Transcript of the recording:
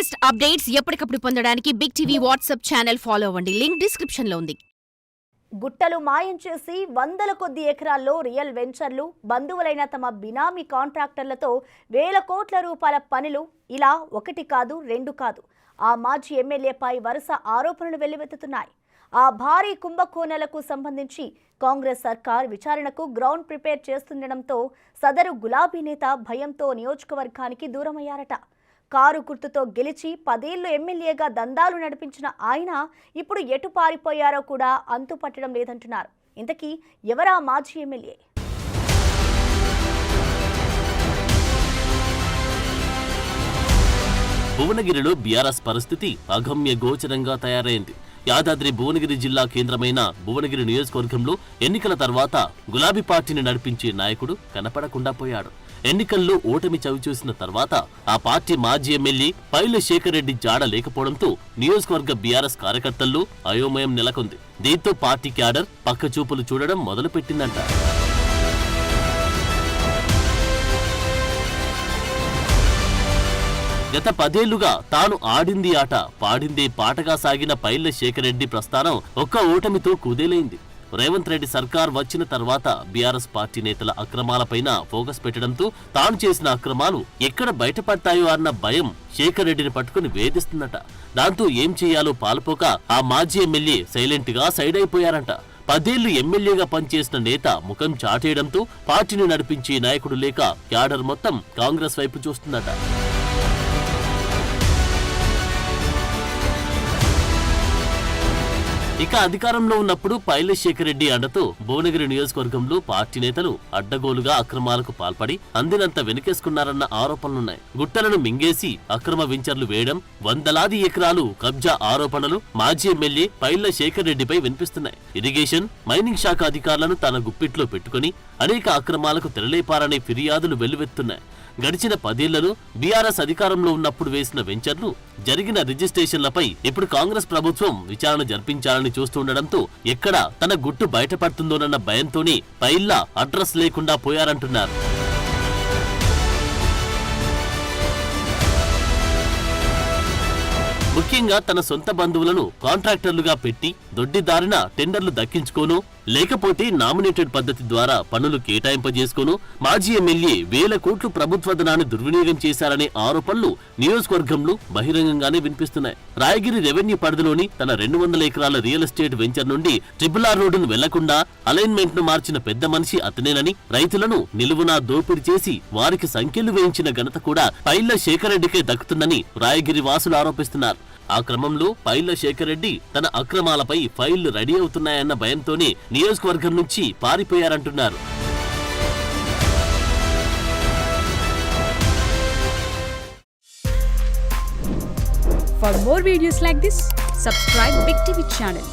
Latest updates ఎప్పటికప్పుడు పొందడానికి Big TV WhatsApp channel follow అవ్వండి. లింక్ డిస్క్రిప్షన్ లో ఉంది. గుట్టలు మాయం చేసి వందల కొద్ది ఎకరాల్లో రియల్ వెంచర్లు, బంధువులైన తమ బినామీ కాంట్రాక్టర్లతో వేల కోట్ల రూపాయల పనులు ఇలా ఒకటి కాదు రెండు కాదు. ఆ మాజీ ఎమ్మెల్యేపై వరుస ఆరోపణలు వెల్లువెత్తుతున్నాయి. ఆ భారీ కుంభకోణాలకు సంబంధించి కాంగ్రెస్ సర్కార్ విచారణకు గ్రౌండ్ ప్రిపేర్ చేస్తుండటంతో సదరు గులాబీ నేత భయంతో నియోజకవర్గానికి దూరమయ్యారట. కారు గుర్తుతో గెలిచి 10 ఏళ్లు ఎమ్మెల్యేగా దందాలు నడిపించిన ఆయన ఇప్పుడు ఎటు పారిపోయారో కూడా అంతుపట్టడం లేదంటున్నారు. ఇంతకీ ఎవరా మాజీ ఎమ్మెల్యే? భువనగిరిలో బీఆర్ఎస్ పరిస్థితి అగమ్య గోచరంగా తయారైంది. యాదాద్రి భువనగిరి జిల్లా కేంద్రమైన భువనగిరి నియోజకవర్గంలో ఎన్నికల తర్వాత గులాబీ పార్టీని నడిపించే నాయకుడు కనపడకుండా పోయాడు. ఎన్నికల్లో ఓటమి చవిచూసిన తర్వాత ఆ పార్టీ మాజీ ఎమ్మెల్యే పైల శేఖర్ రెడ్డి జాడ లేకపోవడంతో నియోజకవర్గ బీఆర్ఎస్ కార్యకర్తల్లో అయోమయం నెలకొంది. దీంతో పార్టీ క్యాడర్ పక్కచూపులు చూడడం మొదలుపెట్టిందంట. గత 10 ఏళ్లుగా తాను ఆడింది ఆట పాడిందే పాటగా సాగిన పైల శేఖర్ రెడ్డి ప్రస్థానం ఒక్క ఓటమితో కుదేలైంది. రేవంత్ రెడ్డి సర్కార్ వచ్చిన తర్వాత బీఆర్ఎస్ పార్టీ నేతల అక్రమాలపైన ఫోకస్ పెట్టడంతో తాను చేసిన అక్రమాలు ఎక్కడ బయటపడతాయో అన్న భయం శేఖర్ రెడ్డిని పట్టుకుని వేధిస్తుందట. దాంతో ఏం చేయాలో పాల్పోక ఆ మాజీ ఎమ్మెల్యే సైలెంట్ గా సైడ్ అయిపోయారంట. 10 ఏళ్లు ఎమ్మెల్యేగా పనిచేసిన నేత ముఖం చాటేయడంతో పార్టీని నడిపించే నాయకుడు లేక క్యాడర్ మొత్తం కాంగ్రెస్ వైపు చూస్తుందట. ఇక అధికారంలో ఉన్నప్పుడు పైల శేఖర్ రెడ్డి అండతో భువనగిరి నియోజకవర్గంలో పార్టీ నేతలు అడ్డగోలుగా అక్రమాలకు పాల్పడి అందినంత వెనుకేసుకున్నారన్న ఆరోపణలున్నాయి. గుట్టలను మింగేసి అక్రమ వెంచర్లు వేయడం, వందలాది ఎకరాలు కబ్జా ఆరోపణలు మాజీ ఎమ్మెల్యే పైల శేఖర్ రెడ్డిపై వినిపిస్తున్నాయి. ఇరిగేషన్, మైనింగ్ శాఖ అధికారులను తన గుప్పిట్లో పెట్టుకుని అనేక అక్రమాలకు తెరలేపారనే ఫిర్యాదులు వెల్లువెత్తున్నాయి. గడిచిన 10 ఏళ్లలో బీఆర్ఎస్ అధికారంలో ఉన్నప్పుడు వేసిన వెంచర్లు, జరిగిన రిజిస్ట్రేషన్లపై ఇప్పుడు కాంగ్రెస్ ప్రభుత్వం విచారణ జరిపించాలని చూస్తుండటంతో ఎక్కడ తన గుట్టు బయటపడుతుందోనన్న భయంతోనే పైల్లా అడ్రస్ లేకుండా పోయారంటున్నారు. ముఖ్యంగా తన సొంత బంధువులను కాంట్రాక్టర్లుగా పెట్టి దొడ్డిదారిన టెండర్లు దక్కించుకోను, లేకపోతే నామినేటెడ్ పద్ధతి ద్వారా పనులు కేటాయింపజేసుకోను మాజీ ఎమ్మెల్యే వేల కోట్లు ప్రభుత్వ ధనాన్ని దుర్వినియోగం చేశారనే ఆరోపణలు నియోజకవర్గంలో బహిరంగంగానే వినిపిస్తున్నాయి. రాయగిరి రెవెన్యూ పరిధిలోని తన 200 ఎకరాల రియల్ ఎస్టేట్ వెంచర్ నుండి RRR రోడ్డును వెళ్లకుండా అలైన్మెంట్ ను మార్చిన పెద్ద మనిషి అతనేనని, రైతులను నిలువునా దోపిడీ చేసి వారికి సంఖ్యలు వేయించిన ఘనత కూడా పైల శేఖర్ రెడ్డికే దక్కుతుందని రాయగిరి వాసులు ఆరోపిస్తున్నారు. ఆ క్రమంలో పైల శేఖర్ రెడ్డి తన అక్రమాలపై ఫైళ్లు రెడీ అవుతున్నాయన్న భయంతోనే నియోజకవర్గం నుంచి పారిపోయారంటున్నారు. For more videos like this, subscribe Big TV channel.